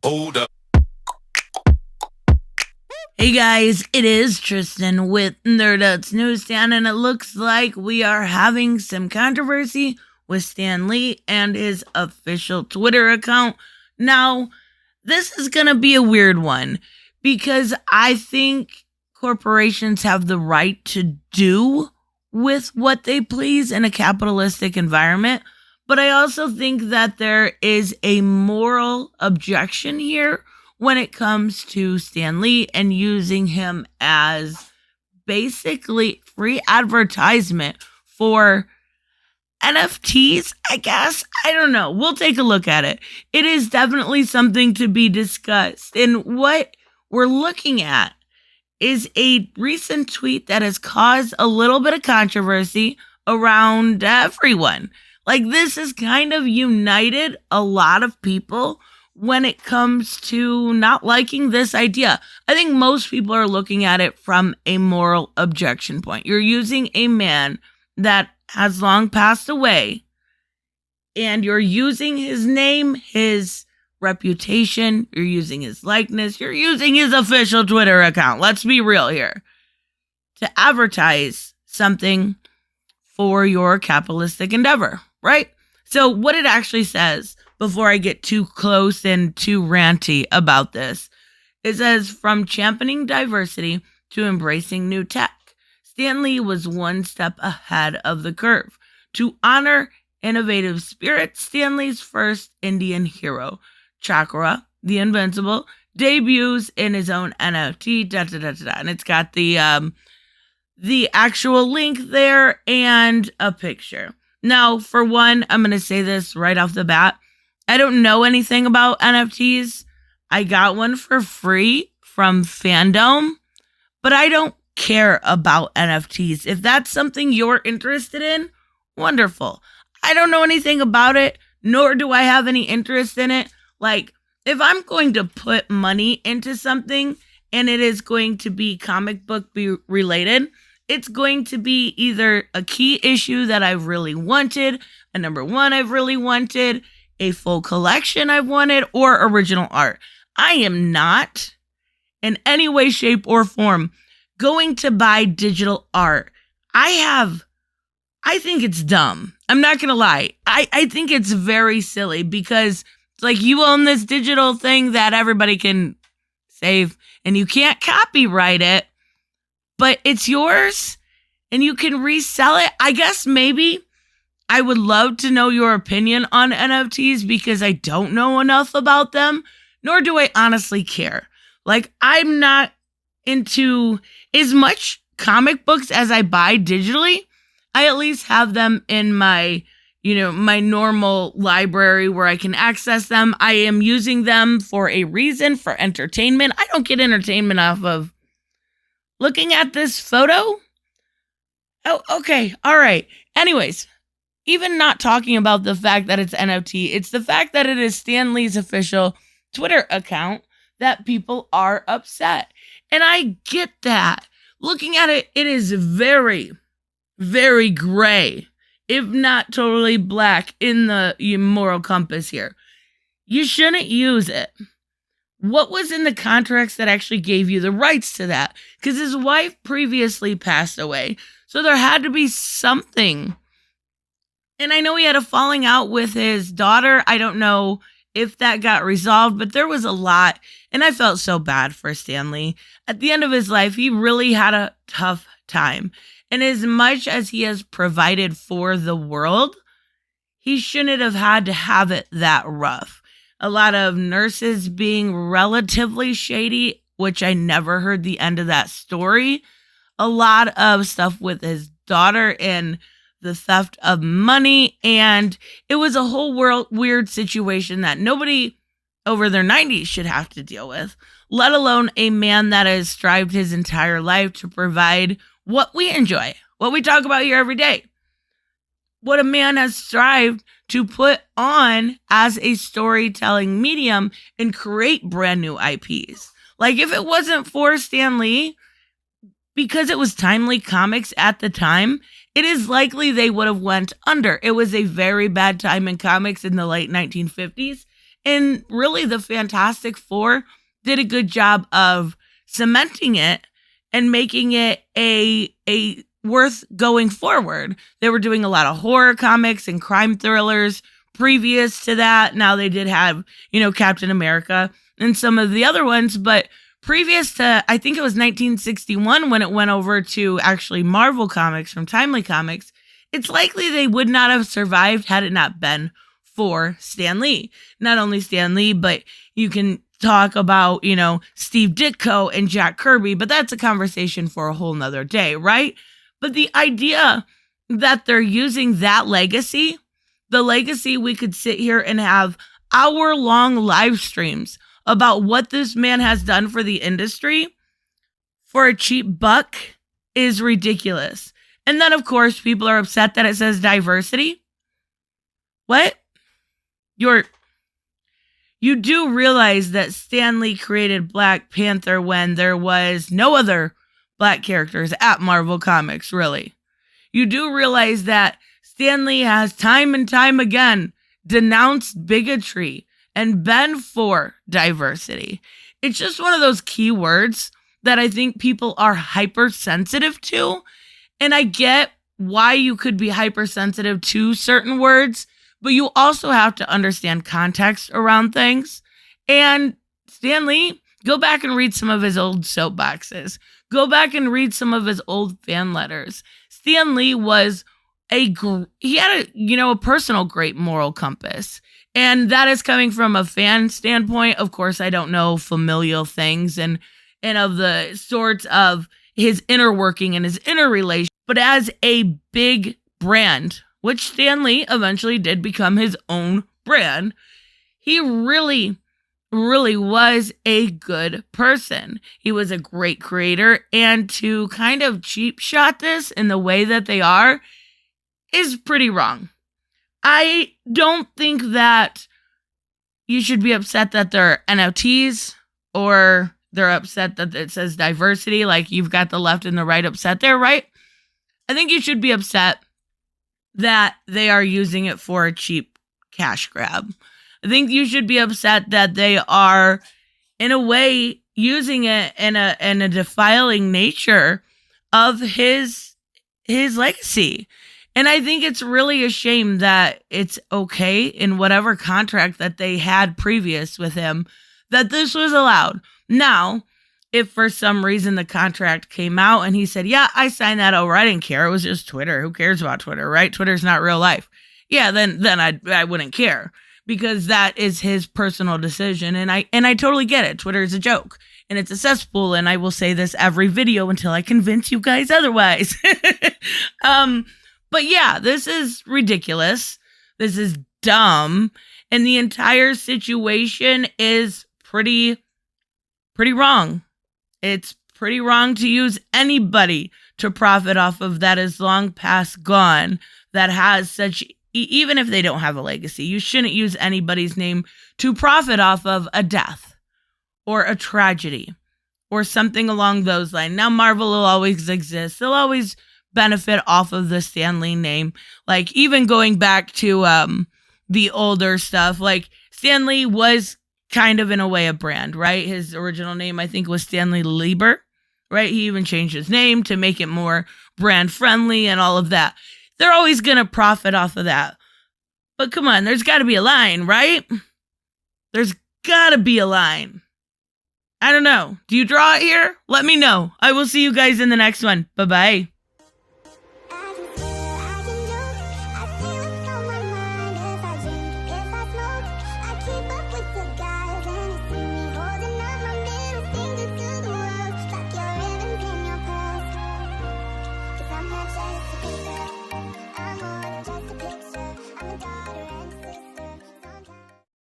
Hold up. Hey guys, it is Tristan with Nerdouts Newsstand, and it looks like we are having some controversy with Stan Lee and his official Twitter account. Now, this is going to be a weird one because I think corporations have the right to do with what they please in a capitalistic environment, but I also think that there is a moral objection here when it comes to Stan Lee and using him as basically free advertisement for NFTs, I guess. I don't know. We'll take a look at it. It is definitely something to be discussed. And what we're looking at is a recent tweet that has caused a little bit of controversy around everyone. Like, this has kind of united a lot of people when it comes to not liking this idea. I think most people are looking at it from a moral objection point. You're using a man that has long passed away, and you're using his name, his reputation, you're using his likeness, you're using his official Twitter account, let's be real here, to advertise something for your capitalistic endeavor, right? So what it actually says, before I get too close and too ranty about this, it says, from championing diversity to embracing new tech, Stan Lee was one step ahead of the curve. To honor innovative spirit, Stan Lee's first Indian hero, Chakra, the Invincible, debuts in his own NFT, and it's got the actual link there and a picture. Now, for one, I'm going to say this right off the bat. I don't know anything about NFTs. I got one for free from Fandom, but I don't care about NFTs. If that's something you're interested in, wonderful. I don't know anything about it, nor do I have any interest in it. Like, if I'm going to put money into something and it is going to be comic book related, it's going to be either a key issue that I've really wanted, a number one I've really wanted, a full collection I've wanted, or original art. I am not, in any way, shape, or form, going to buy digital art. I think it's dumb. I'm not going to lie. I think it's very silly because it's like, you own this digital thing that everybody can save and you can't copyright it, but it's yours and you can resell it. I guess maybe I would love to know your opinion on NFTs because I don't know enough about them, nor do I honestly care. Like, I'm not into as much comic books as I buy digitally. I at least have them in my, my normal library where I can access them. I am using them for a reason, for entertainment. I don't get entertainment off of looking at this photo. Oh, okay. All right. Anyways, even not talking about the fact that it's NFT, it's the fact that it is Stan Lee's official Twitter account that people are upset. And I get that. Looking at it, it is very, very gray, if not totally black in the moral compass here. You shouldn't use it. What was in the contracts that actually gave you the rights to that? Because his wife previously passed away, so there had to be something. And I know he had a falling out with his daughter. I don't know if that got resolved, but there was a lot. And I felt so bad for Stan Lee. At the end of his life, he really had a tough time. And as much as he has provided for the world, he shouldn't have had to have it that rough. A lot of nurses being relatively shady, which I never heard the end of that story. A lot of stuff with his daughter and the theft of money. And it was a whole weird situation that nobody over their 90s should have to deal with, let alone a man that has strived his entire life to provide what we enjoy, what we talk about here every day. What a man has strived to put on as a storytelling medium and create brand new IPs. Like, if it wasn't for Stan Lee, because it was timely comics at the time, it is likely they would have went under. It was a very bad time in comics in the late 1950s. And really, the Fantastic Four did a good job of cementing it and making it a worth going forward. They were doing a lot of horror comics and crime thrillers previous to that. Now they did have, Captain America and some of the other ones, but previous to, I think it was 1961 when it went over to actually Marvel Comics from Timely Comics, it's likely they would not have survived had it not been for Stan Lee. Not only Stan Lee, but you can talk about, Steve Ditko and Jack Kirby, but that's a conversation for a whole nother day, right? But the idea that they're using that legacy, the legacy we could sit here and have hour-long live streams about what this man has done for the industry for a cheap buck is ridiculous. And then, of course, people are upset that it says diversity. What? You do realize that Stan Lee created Black Panther when there was no other Black characters at Marvel Comics, really. You do realize that Stan Lee has time and time again denounced bigotry and been for diversity. It's just one of those key words that I think people are hypersensitive to. And I get why you could be hypersensitive to certain words, but you also have to understand context around things. And Stan Lee, go back and read some of his old soapboxes. Go back and read some of his old fan letters. Stan Lee was he had a personal great moral compass. And that is coming from a fan standpoint. Of course, I don't know familial things and of the sorts of his inner working and his inner relation. But as a big brand, which Stan Lee eventually did become his own brand, he really, really was a good person. He was a great creator. And to kind of cheap shot this in the way that they are is pretty wrong. I don't think that you should be upset that they're NFTs or they're upset that it says diversity, like you've got the left and the right upset there, right? I think you should be upset that they are using it for a cheap cash grab. I think you should be upset that they are, in a way, using it in a defiling nature of his legacy. And I think it's really a shame that it's okay in whatever contract that they had previous with him that this was allowed. Now, if for some reason the contract came out and he said, yeah, I signed that over, I didn't care, it was just Twitter. Who cares about Twitter, right? Twitter's not real life. Yeah, then I wouldn't care because that is his personal decision. And I totally get it. Twitter is a joke and it's a cesspool. And I will say this every video until I convince you guys otherwise. But yeah, this is ridiculous. This is dumb. And the entire situation is pretty wrong. It's pretty wrong to use anybody to profit off of that is long past gone, that has such, even if they don't have a legacy, you shouldn't use anybody's name to profit off of a death or a tragedy or something along those lines. Now, Marvel will always exist. They'll always benefit off of the Stan Lee name. Like, even going back to the older stuff, like Stan Lee was kind of in a way a brand, right? His original name, I think, was Stanley Lieber, right? He even changed his name to make it more brand friendly and all of that. They're always going to profit off of that. But come on, there's got to be a line, right? There's got to be a line. I don't know. Do you draw it here? Let me know. I will see you guys in the next one. Bye-bye.